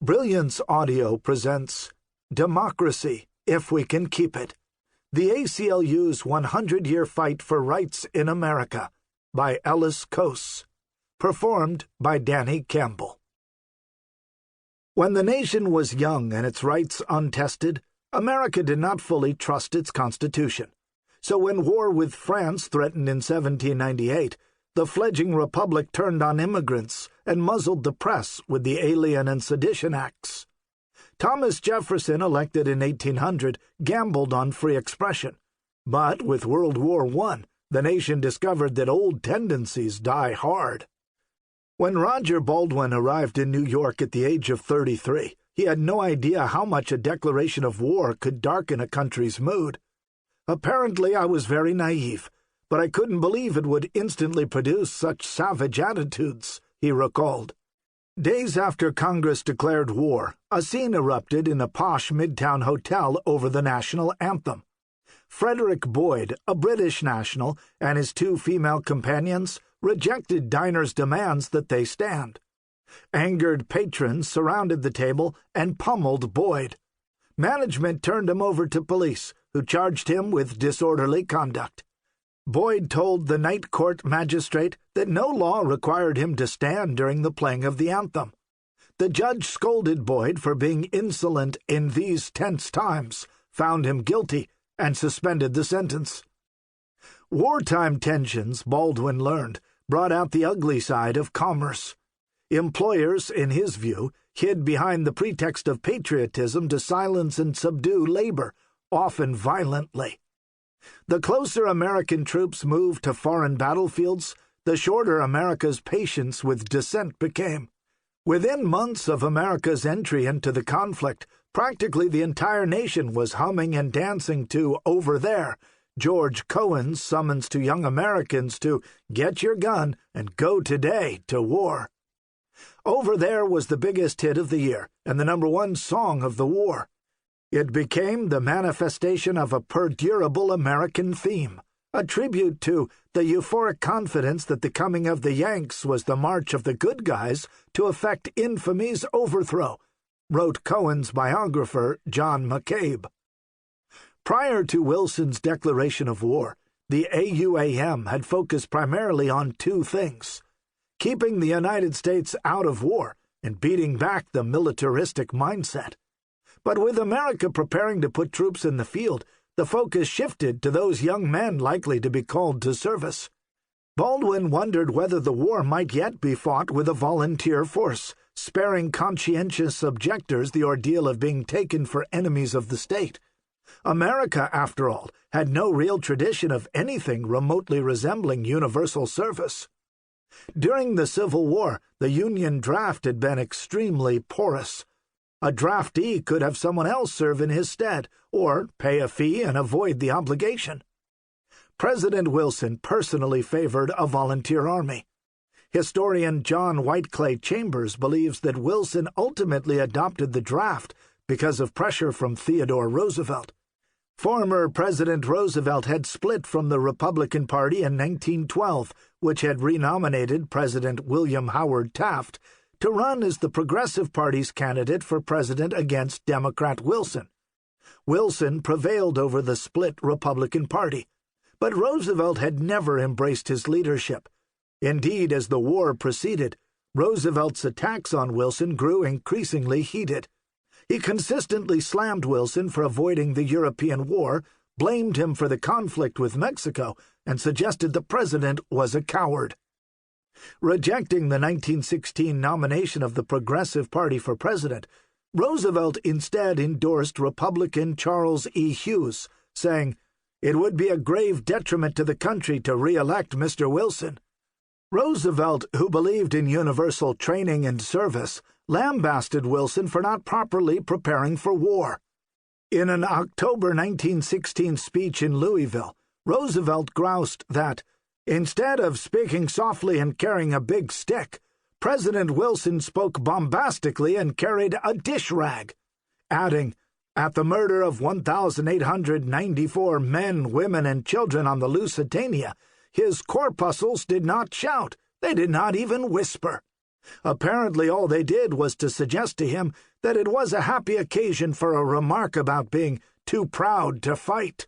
Brilliance Audio presents Democracy, If We Can Keep It, the ACLU's 100-Year Fight for Rights in America, by Ellis Cose, performed by Danny Campbell. When the nation was young and its rights untested, America did not fully trust its Constitution. So when war with France threatened in 1798, the fledgling republic turned on immigrants and muzzled the press with the Alien and Sedition Acts. Thomas Jefferson, elected in 1800, gambled on free expression. But with World War I, the nation discovered that old tendencies die hard. When Roger Baldwin arrived in New York at the age of 33, he had no idea how much a declaration of war could darken a country's mood. Apparently, I was very naive, but I couldn't believe it would instantly produce such savage attitudes, he recalled. Days after Congress declared war, a scene erupted in a posh midtown hotel over the national anthem. Frederick Boyd, a British national, and his two female companions rejected diners' demands that they stand. Angered patrons surrounded the table and pummeled Boyd. Management turned him over to police, who charged him with disorderly conduct. Boyd told the night court magistrate that no law required him to stand during the playing of the anthem. The judge scolded Boyd for being insolent in these tense times, found him guilty, and suspended the sentence. Wartime tensions, Baldwin learned, brought out the ugly side of commerce. Employers, in his view, hid behind the pretext of patriotism to silence and subdue labor, often violently. The closer American troops moved to foreign battlefields, the shorter America's patience with dissent became. Within months of America's entry into the conflict, practically the entire nation was humming and dancing to Over There, George Cohen's summons to young Americans to get your gun and go today to war. Over There was the biggest hit of the year and the #1 song of the war. It became the manifestation of a perdurable American theme, a tribute to the euphoric confidence that the coming of the Yanks was the march of the good guys to effect infamy's overthrow, wrote Cohen's biographer John McCabe. Prior to Wilson's declaration of war, the AUAM had focused primarily on two things: keeping the United States out of war and beating back the militaristic mindset. But with America preparing to put troops in the field, the focus shifted to those young men likely to be called to service. Baldwin wondered whether the war might yet be fought with a volunteer force, sparing conscientious objectors the ordeal of being taken for enemies of the state. America, after all, had no real tradition of anything remotely resembling universal service. During the Civil War, the Union draft had been extremely porous. A draftee could have someone else serve in his stead, or pay a fee and avoid the obligation. President Wilson personally favored a volunteer army. Historian John Whiteclay Chambers believes that Wilson ultimately adopted the draft because of pressure from Theodore Roosevelt. Former President Roosevelt had split from the Republican Party in 1912, which had renominated President William Howard Taft to run as the Progressive Party's candidate for president against Democrat Wilson. Wilson prevailed over the split Republican Party, but Roosevelt had never embraced his leadership. Indeed, as the war proceeded, Roosevelt's attacks on Wilson grew increasingly heated. He consistently slammed Wilson for avoiding the European war, blamed him for the conflict with Mexico, and suggested the president was a coward. Rejecting the 1916 nomination of the Progressive Party for president, Roosevelt instead endorsed Republican Charles E. Hughes, saying, "It would be a grave detriment to the country to re-elect Mr. Wilson." Roosevelt, who believed in universal training and service, lambasted Wilson for not properly preparing for war. In an October 1916 speech in Louisville, Roosevelt groused that, instead of speaking softly and carrying a big stick, President Wilson spoke bombastically and carried a dish rag, adding, "At the murder of 1,894 men, women, and children on the Lusitania, his corpuscles did not shout, they did not even whisper. Apparently all they did was to suggest to him that it was a happy occasion for a remark about being too proud to fight.